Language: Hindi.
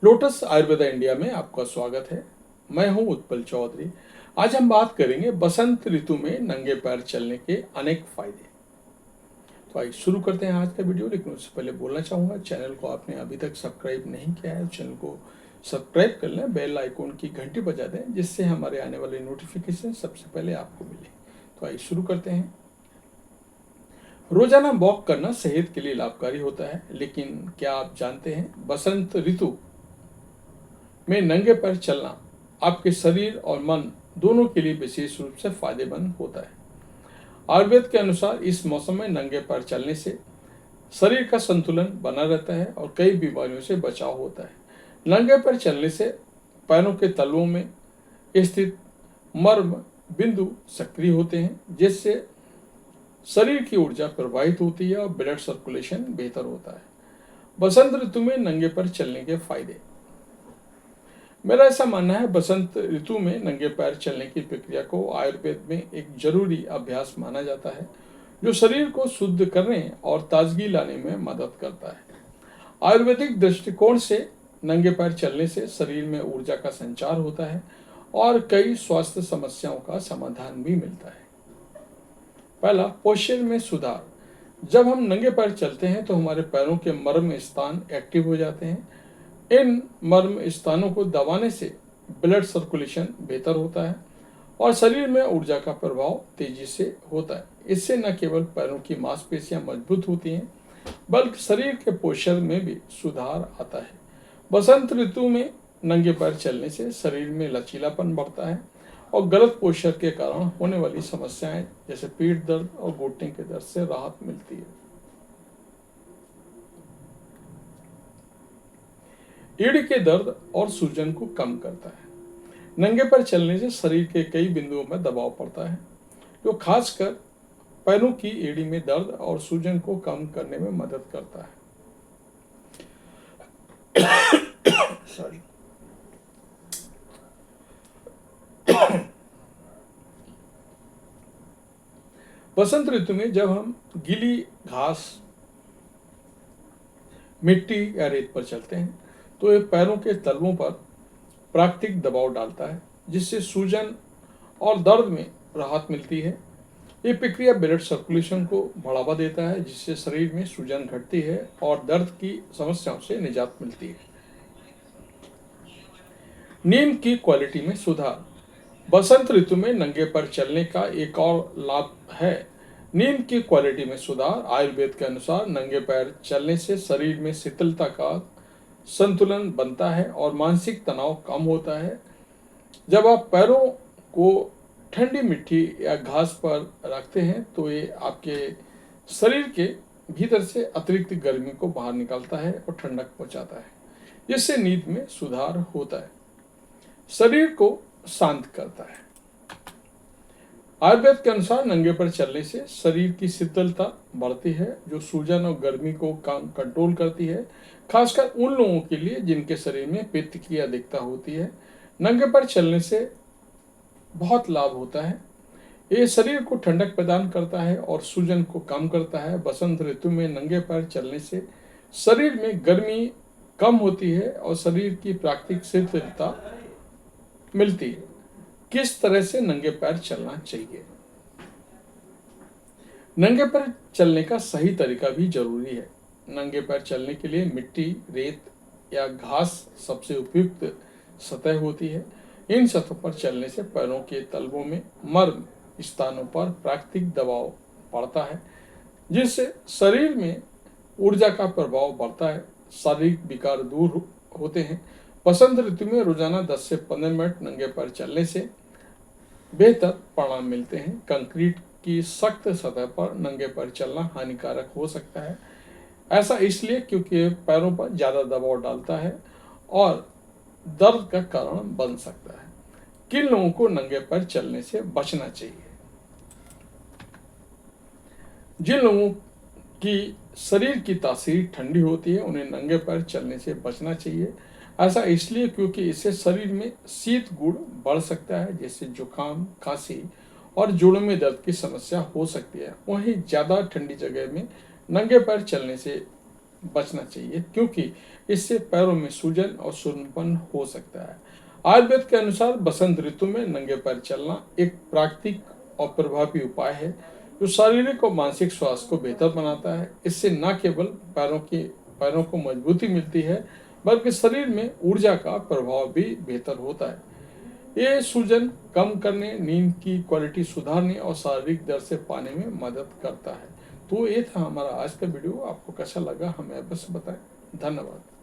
लोटस आयुर्वेदा इंडिया में आपका स्वागत है। मैं हूं उत्पल चौधरी। आज हम बात करेंगे बसंत ऋतु में नंगे पैर चलने के अनेक फायदे। तो आइए शुरू करते हैं आज का वीडियो। लेकिन उससे पहले बोलना चाहूँगा, चैनल को आपने अभी तक सब्सक्राइब नहीं किया है, चैनल को सब्सक्राइब कर लें, बेल आइकॉन की घंटी बजा दें, जिससे हमारे आने वाले नोटिफिकेशन सबसे पहले आपको मिले। तो आइए शुरू करते हैं। रोजाना वॉक करना सेहत के लिए लाभकारी होता है, लेकिन क्या आप जानते हैं बसंत ऋतु में नंगे पैर चलना आपके शरीर और मन दोनों के लिए विशेष रूप से फायदेमंद होता है। आयुर्वेद के अनुसार इस मौसम में नंगे पैर चलने से शरीर का संतुलन बना रहता है और कई बीमारियों से बचाव होता है। नंगे पैर चलने से पैरों के तलवों में स्थित मर्म बिंदु सक्रिय होते हैं, जिससे शरीर की ऊर्जा प्रवाहित होती है और ब्लड सर्कुलेशन बेहतर होता है। बसंत ऋतु में नंगे पैर चलने के फायदे। मेरा ऐसा मानना है, बसंत ऋतु में नंगे पैर चलने की प्रक्रिया को आयुर्वेद में एक जरूरी अभ्यास माना जाता है, जो शरीर को शुद्ध करने और ताजगी लाने में मदद करता है। आयुर्वेदिक दृष्टिकोण से नंगे पैर चलने से शरीर में ऊर्जा का संचार होता है और कई स्वास्थ्य समस्याओं का समाधान भी मिलता है। पहला, पोस्चर में सुधार। जब हम नंगे पैर चलते हैं तो हमारे पैरों के मर्म स्थान एक्टिव हो जाते हैं। इन मर्म स्थानों को दबाने से ब्लड सर्कुलेशन बेहतर होता है और शरीर में ऊर्जा का प्रभाव तेजी से होता है। इससे न केवल पैरों की मांसपेशियां मजबूत होती हैं, बल्कि शरीर के पोस्चर में भी सुधार आता है। बसंत ऋतु में नंगे पैर चलने से शरीर में लचीलापन बढ़ता है और गलत पोस्चर के कारण होने वाली समस्याएं जैसे पीठ दर्द और घुटने के दर्द से राहत मिलती है। रीढ़ के दर्द और सूजन को कम करता है। नंगे पैर चलने से शरीर के कई बिंदुओं में दबाव पड़ता है, जो खासकर पैरों की एड़ी में दर्द और सूजन को कम करने में मदद करता है। सॉरी। बसंत ऋतु में जब हम गीली घास, मिट्टी या रेत पर चलते हैं तो ये पैरों के तलवों पर प्राकृतिक दबाव डालता है, जिससे सूजन और दर्द में राहत मिलती है। ये प्रक्रिया ब्लड सर्कुलेशन को बढ़ावा देता है, जिससे शरीर में सूजन घटती है और दर्द की समस्याओं से निजात मिलती है। नींद की क्वालिटी में सुधार। बसंत ऋतु में नंगे पैर चलने का एक और लाभ है नींद की क्वालिटी में सुधार। आयुर्वेद के अनुसार नंगे पैर चलने से शरीर में शीतलता का संतुलन बनता है और मानसिक तनाव कम होता है। जब आप पैरों को ठंडी मिट्टी या घास पर रखते हैं तो ये आपके शरीर के भीतर से अतिरिक्त गर्मी को बाहर निकालता है और ठंडक पहुंचाता है, जिससे नींद में सुधार होता है। शरीर को शांत करता है। आयुर्वेद के अनुसार नंगे पैर चलने से शरीर की शीतलता बढ़ती है, जो सूजन और गर्मी को कंट्रोल करती है, खासकर उन लोगों के लिए जिनके शरीर में पित्त की अधिकता होती है। नंगे पैर चलने से बहुत लाभ होता है। ये शरीर को ठंडक प्रदान करता है और सूजन को कम करता है। बसंत ऋतु में नंगे पैर चलने से शरीर में गर्मी कम होती है और शरीर की प्राकृतिक शीतलता मिलती है। किस तरह से नंगे पैर चलना चाहिए? नंगे पैर चलने का सही तरीका भी जरूरी है। नंगे पैर चलने के लिए मिट्टी, रेत या घास सबसे उपयुक्त सतह होती है। इन सतहों पर चलने से पैरों के तलवों में मर्म स्थानों पर प्राकृतिक दबाव पड़ता है, जिससे शरीर में ऊर्जा का प्रभाव बढ़ता है। शारीरिक विकार दूर होते हैं। बसंत ऋतु में रोजाना 10 से 15 मिनट नंगे पैर चलने से बेहतर परिणाम मिलते हैं। कंक्रीट की सख्त सतह पर नंगे पैर चलना हानिकारक हो सकता है। ऐसा इसलिए क्योंकि पैरों पर ज्यादा दबाव डालता है और दर्द का कारण बन सकता है। किन लोगों को नंगे पैर चलने से बचना चाहिए? जिन लोगों की शरीर की तासीर ठंडी होती है, उन्हें नंगे पैर चलने से बचना चाहिए। ऐसा इसलिए क्योंकि इससे शरीर में शीत गुण बढ़ सकता है, जिससे जुकाम, खांसी और जोड़ों में दर्द की समस्या हो सकती है। वहीं ज्यादा ठंडी जगह में नंगे पैर चलने से बचना चाहिए, क्योंकि इससे पैरों में सूजन और सुन्नपन हो सकता है। आयुर्वेद के अनुसार बसंत ऋतु में नंगे पैर चलना एक प्राकृतिक और प्रभावी उपाय है जो शारीरिक और मानसिक स्वास्थ्य को बेहतर बनाता है। इससे न केवल पैरों को मजबूती मिलती है, बल्कि शरीर में ऊर्जा का प्रभाव भी बेहतर होता है। ये सूजन कम करने, नींद की क्वालिटी सुधारने और शारीरिक दर्द से पाने में मदद करता है। तो ये था हमारा आज का वीडियो। आपको कैसा लगा हमें अवश्य बताएं। धन्यवाद।